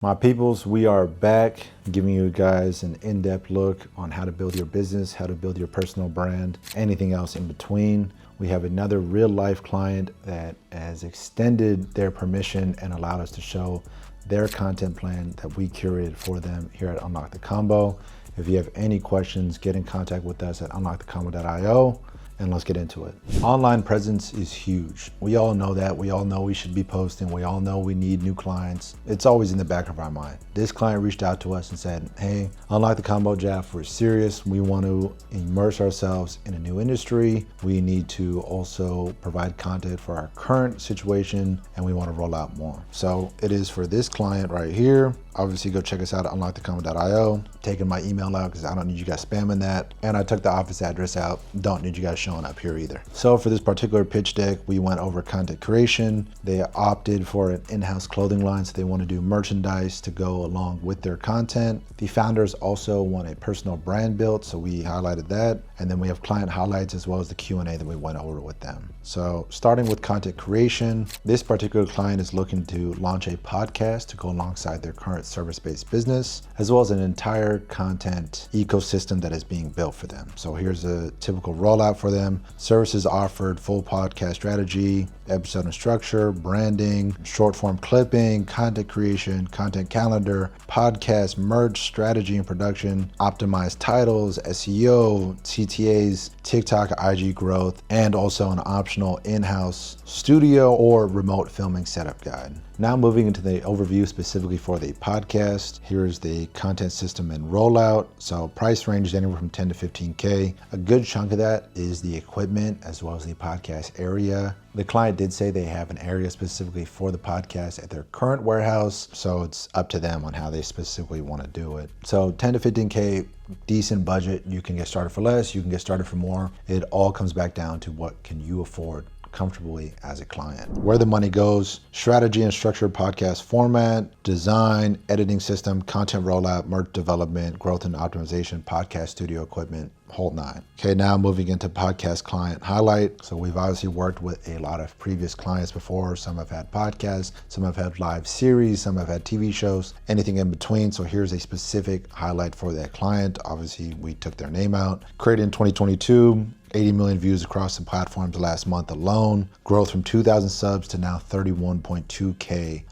My peoples, we are back giving you guys an in-depth look on how to build your business, how to build your personal brand, anything else in between. We have another real life client that has extended their permission and allowed us to show their content plan that we curated for them here at Unlock the Combo. If you have any questions, get in contact with us at unlockthecombo.io. And let's get into it. Online presence is huge. We all know that. We all know we should be posting. We all know we need new clients. It's always in the back of our mind. This client reached out to us and said, hey, Unlock the Combo, Jaf, we're serious. We want to immerse ourselves in a new industry. We need to also provide content for our current situation, and we want to roll out more. So it is for this client right here. Obviously, go check us out at unlockthecombo.io. Taking my email out because I don't need you guys spamming that. And I took the office address out. Don't need you guys showing up here either. So for this particular pitch deck, we went over content creation. They opted for an in-house clothing line, so they want to do merchandise to go along with their content. The founders also want a personal brand built, so we highlighted that. And then we have client highlights as well as the Q&A that we went over with them. So starting with content creation, this particular client is looking to launch a podcast to go alongside their current service-based business, as well as an entire content ecosystem that is being built for them. So here's a typical rollout for them. Services offered: full podcast strategy, episode and structure, branding, short form clipping, content creation, content calendar, podcast merch, strategy and production, optimized titles, SEO, CTAs, TikTok, IG growth, and also an optional in-house studio or remote filming setup guide. Now moving into the overview specifically for the podcast, here's the content system and rollout. So price range is anywhere from 10 to 15K. A good chunk of that is the equipment as well as the podcast area. The client did say they have an area specifically for the podcast at their current warehouse, so it's up to them on how they specifically want to do it. So 10 to 15K, decent budget. You can get started for less, you can get started for more. It all comes back down to what can you afford comfortably as a client. Where the money goes: strategy and structured podcast format, design, editing system, content rollout, merch development, growth and optimization, podcast studio equipment, whole nine. Okay, now moving into podcast client highlight. So we've obviously worked with a lot of previous clients before. Some have had podcasts, some have had live series, some have had TV shows, anything in between. So here's a specific highlight for that client. Obviously, we took their name out. Created in 2022. 80 million views across the platforms last month alone. Growth from 2,000 subs to now 31.2K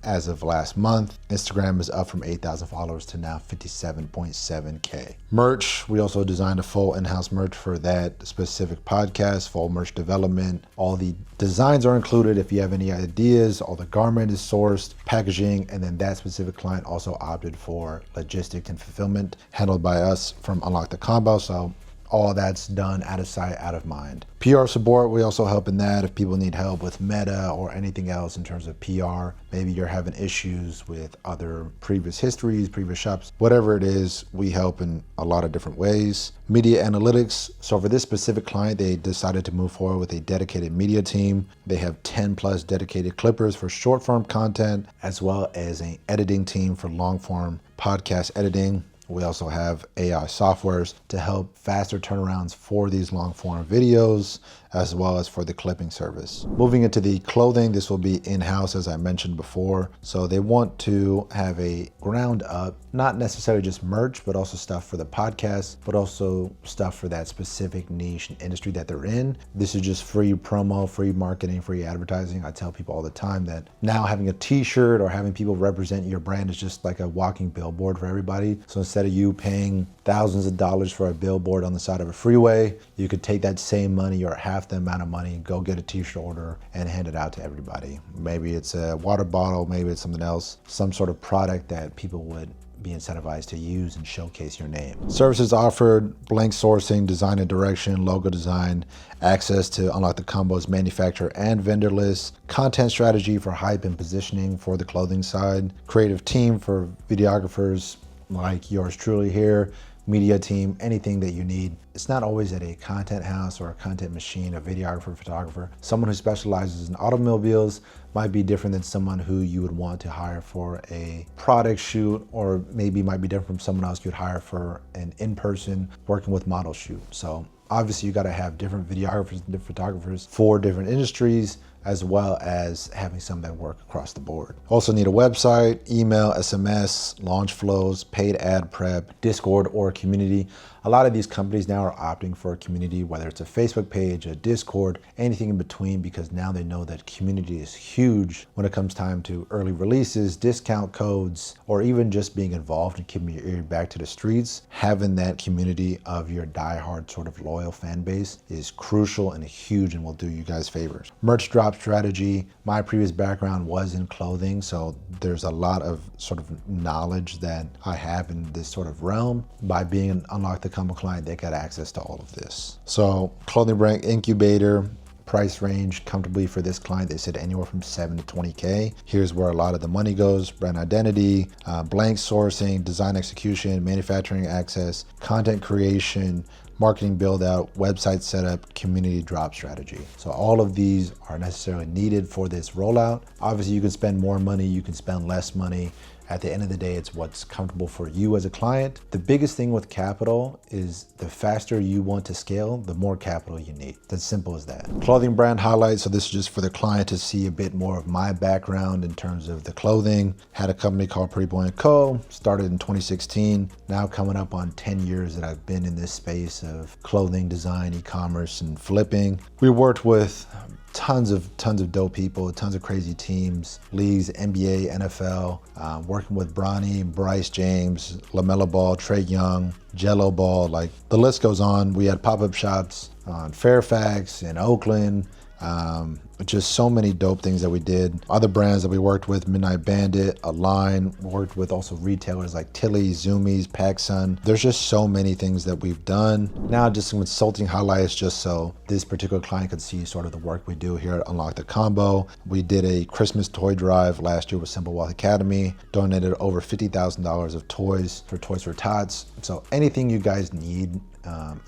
as of last month. Instagram is up from 8,000 followers to now 57.7K. Merch, we also designed a full in-house merch for that specific podcast, full merch development. All the designs are included if you have any ideas. All the garment is sourced, packaging, and then that specific client also opted for logistics and fulfillment handled by us from Unlock the Combo. So all that's done out of sight, out of mind. PR support, we also help in that. If people need help with meta or anything else in terms of PR, maybe you're having issues with other previous histories, previous shops, whatever it is, we help in a lot of different ways. Media analytics, so for this specific client, they decided to move forward with a dedicated media team. They have 10 plus dedicated clippers for short form content, as well as an editing team for long form podcast editing. We also have AI softwares to help faster turnarounds for these long form videos, as well as for the clipping service. Moving into the clothing, this will be in-house as I mentioned before. So they want to have a ground up, not necessarily just merch, but also stuff for the podcast, but also stuff for that specific niche and industry that they're in. This is just free promo, free marketing, free advertising. I tell people all the time that now having a t-shirt or having people represent your brand is just like a walking billboard for everybody. So instead of you paying thousands of dollars for a billboard on the side of a freeway, you could take that same money or half the amount of money, go get a t-shirt order and hand it out to everybody. Maybe it's a water bottle, maybe it's something else, some sort of product that people would be incentivized to use and showcase your name. Services offered: blank sourcing, design and direction, logo design, access to Unlock the Combo's manufacturer and vendor list, content strategy for hype and positioning for the clothing side, creative team for videographers like yours truly here, media team, anything that you need. It's not always at a content house or a content machine, a videographer, photographer. Someone who specializes in automobiles might be different than someone who you would want to hire for a product shoot, or maybe might be different from someone else you'd hire for an in-person working with model shoot. So obviously you got to have different videographers and different photographers for different industries. as well as having some that work across the board. Also need a website, email, SMS, launch flows, paid ad prep, Discord, or a community. A lot of these companies now are opting for a community, whether it's a Facebook page, a Discord, anything in between, because now they know that community is huge when it comes time to early releases, discount codes, or even just being involved and keeping your ear back to the streets. Having that community of your diehard sort of loyal fan base is crucial and huge and will do you guys favors. Merch drop strategy. My previous background was in clothing, so there's a lot of sort of knowledge that I have in this sort of realm. By being an Unlock the Combo client, they got access to all of this. So clothing brand incubator, price range comfortably for this client, they said anywhere from 7 to 20K. Here's where a lot of the money goes: brand identity, blank sourcing, design execution, manufacturing access, content creation, marketing build out, website setup, community drop strategy. So all of these are necessarily needed for this rollout. Obviously you can spend more money, you can spend less money. At the end of the day, it's what's comfortable for you as a client. The biggest thing with capital is the faster you want to scale, the more capital you need. It's as simple as that. Clothing brand highlights. So this is just for the client to see a bit more of my background in terms of the clothing. Had a company called Pretty Boy & Co. Started in 2016. Now coming up on 10 years that I've been in this space of clothing design, e-commerce, and flipping. We worked with tons of dope people, tons of crazy teams, leagues, NBA, NFL, working with Bronny, Bryce James, LaMelo Ball, Trae Young, Jello Ball, like the list goes on. We had pop-up shops on Fairfax, in Oakland, just so many dope things that we did. Other brands that we worked with, Midnight Bandit, Align, worked with also retailers like Tilly's, Zoomies, PacSun. There's just so many things that we've done. Now just some consulting highlights, just so this particular client could see sort of the work we do here at Unlock the Combo. We did a Christmas toy drive last year with Simple Wealth Academy, donated over $50,000 of toys for Toys for Tots. So anything you guys need,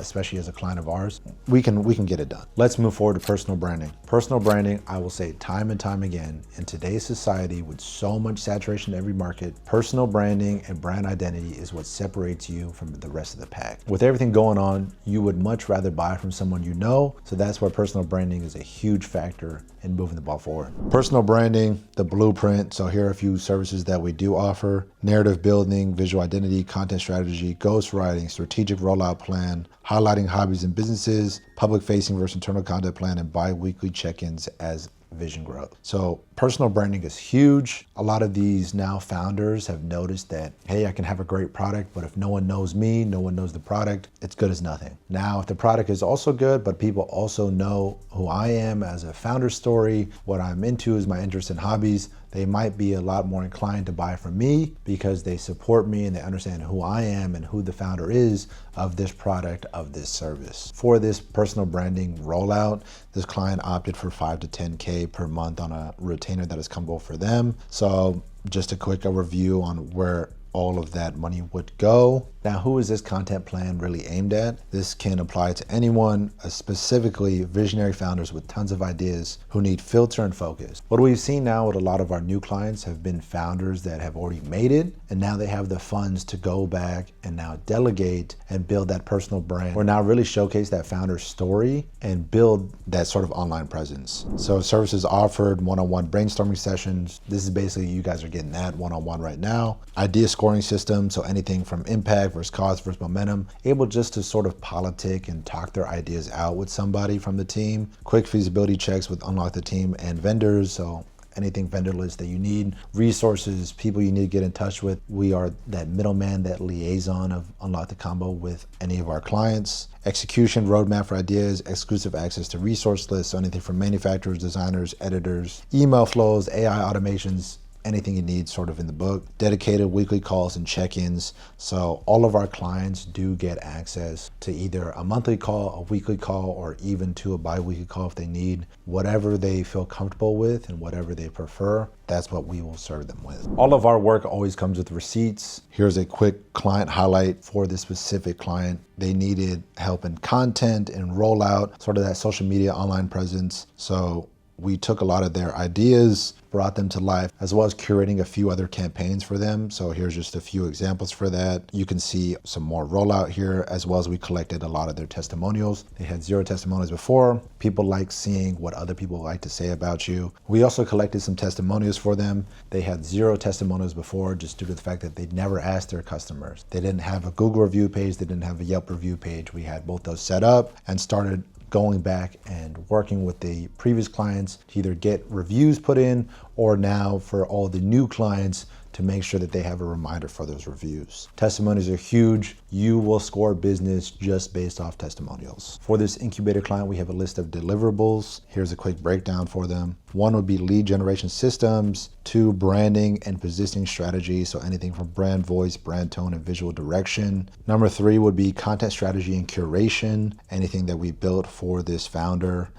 especially as a client of ours, we can get it done. Let's move forward to personal branding. Personal branding, I will say time and time again, in today's society with so much saturation in every market, personal branding and brand identity is what separates you from the rest of the pack. With everything going on, you would much rather buy from someone you know, so that's why personal branding is a huge factor in moving the ball forward. Personal branding, the blueprint. So here are a few services that we do offer: narrative building, visual identity, content strategy, ghostwriting, strategic rollout plan, highlighting hobbies and businesses, public facing versus internal content plan, and bi-weekly check-ins as vision growth. So personal branding is huge. A lot of these now founders have noticed that, hey, I can have a great product, but if no one knows me, no one knows the product, it's good as nothing. Now, if the product is also good, but people also know who I am as a founder story, what I'm into is my interests and hobbies, they might be a lot more inclined to buy from me because they support me and they understand who I am and who the founder is of this product, of this service. For this personal branding rollout, this client opted for 5 to 10K per month on a retainer that is comfortable for them. So just a quick overview on where all of that money would go. Now, who is this content plan really aimed at? This can apply to anyone, specifically visionary founders with tons of ideas who need filter and focus. What we've seen now with a lot of our new clients have been founders that have already made it, and now they have the funds to go back and now delegate and build that personal brand, or now really showcase that founder's story and build that sort of online presence. So services offered: one-on-one brainstorming sessions. This is basically, you guys are getting that one-on-one right now. Idea scoring system, so anything from impact versus cost versus momentum, able just to sort of politic and talk their ideas out with somebody from the team. Quick feasibility checks with Unlock the Team and vendors, so anything vendor list that you need, resources, people you need to get in touch with. We are that middleman, that liaison of Unlock the Combo with any of our clients. Execution, roadmap for ideas, exclusive access to resource lists, so anything from manufacturers, designers, editors, email flows, AI automations, anything you need sort of in the book. Dedicated weekly calls and check-ins. So all of our clients do get access to either a monthly call, a weekly call, or even to a bi-weekly call if they need. Whatever they feel comfortable with and whatever they prefer, that's what we will serve them with. All of our work always comes with receipts. Here's a quick client highlight for this specific client. They needed help in content and rollout, sort of that social media online presence. So we took a lot of their ideas, brought them to life, as well as curating a few other campaigns for them. So here's just a few examples for that. You can see some more rollout here, as well as we collected a lot of their testimonials. They had 0 testimonials before. People like seeing what other people like to say about you. We also collected some testimonials for them. They had 0 testimonials before, just due to the fact that they never asked their customers. They didn't have a Google review page. They didn't have a Yelp review page. We had both those set up and started going back and working with the previous clients to either get reviews put in, or now for all the new clients to make sure that they have a reminder for those reviews. Testimonials are huge. You will score business just based off testimonials. For this incubator client, we have a list of deliverables. Here's a quick breakdown for them. 1 would be lead generation systems, 2, branding and positioning strategy. So anything from brand voice, brand tone, and visual direction. Number 3 would be content strategy and curation. Anything that we built for this founder.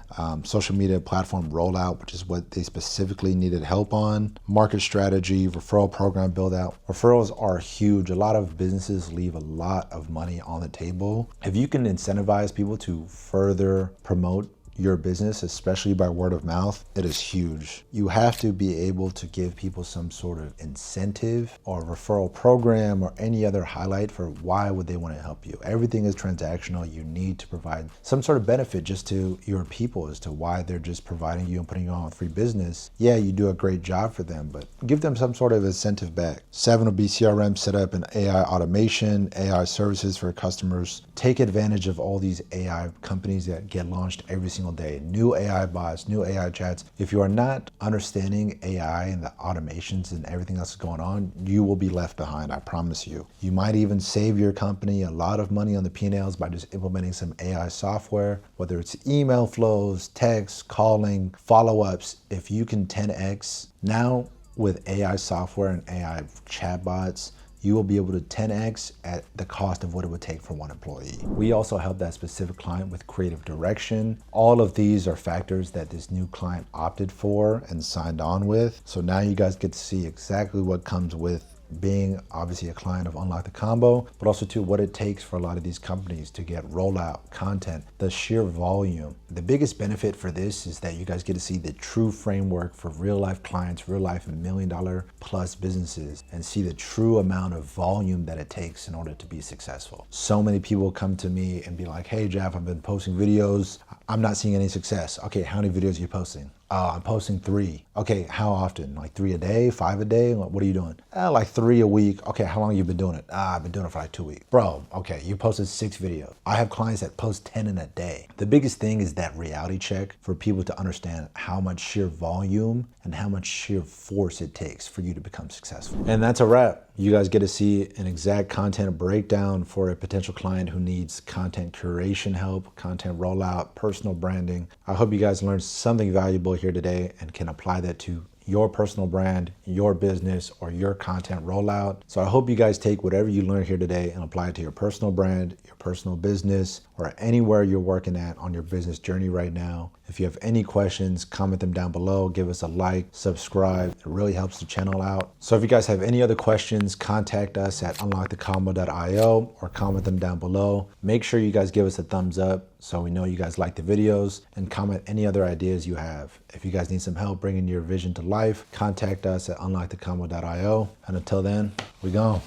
Social media platform rollout, which is what they specifically needed help on. Market strategy, referral program build out. Referrals are huge. A lot of businesses leave a lot of money on the table. If you can incentivize people to further promote your business, especially by word of mouth, it is huge. You have to be able to give people some sort of incentive or referral program or any other highlight for why would they want to help you. Everything is transactional. You need to provide some sort of benefit just to your people as to why they're just providing you and putting you on free business. Yeah, you do a great job for them, but give them some sort of incentive back. 7 will be CRM setup and AI automation, AI services for customers. Take advantage of all these AI companies that get launched every single day. New AI bots, new AI chats. If you are not understanding AI and the automations and everything else going on, you will be left behind, I promise you. You might even save your company a lot of money on the P&Ls by just implementing some AI software, whether it's email flows, text, calling, follow-ups. If you can 10x now with AI software and AI chatbots, you will be able to 10x at the cost of what it would take for 1 employee. We also help that specific client with creative direction. All of these are factors that this new client opted for and signed on with. So now you guys get to see exactly what comes with being obviously a client of Unlock the Combo, but also too what it takes for a lot of these companies to get rollout content, the sheer volume. The biggest benefit for this is that you guys get to see the true framework for real life clients, real life $1 million plus businesses, and see the true amount of volume that it takes in order to be successful. So many people come to me and be like, hey Jaf, I've been posting videos, I'm not seeing any success. Okay, how many videos are you posting? I'm posting 3. Okay, how often? Like 3 a day, 5 a day? What are you doing? Like 3 a week. Okay, how long have you been doing it? I've been doing it for like 2 weeks. Bro, okay, you posted 6 videos. I have clients that post 10 in a day. The biggest thing is that reality check for people to understand how much sheer volume and how much sheer force it takes for you to become successful. And that's a wrap. You guys get to see an exact content breakdown for a potential client who needs content curation help, content rollout, personal branding. I hope you guys learned something valuable here today and can apply that to your personal brand, your business, or your content rollout. So I hope you guys take whatever you learned here today and apply it to your personal brand, your personal business, or anywhere you're working at on your business journey right now. If you have any questions, comment them down below, give us a like, subscribe. It really helps the channel out. So if you guys have any other questions, contact us at unlockthecombo.io or comment them down below. Make sure you guys give us a thumbs up so we know you guys like the videos, and comment any other ideas you have. If you guys need some help bringing your vision to life, contact us at unlockthecombo.io. And until then, we gone.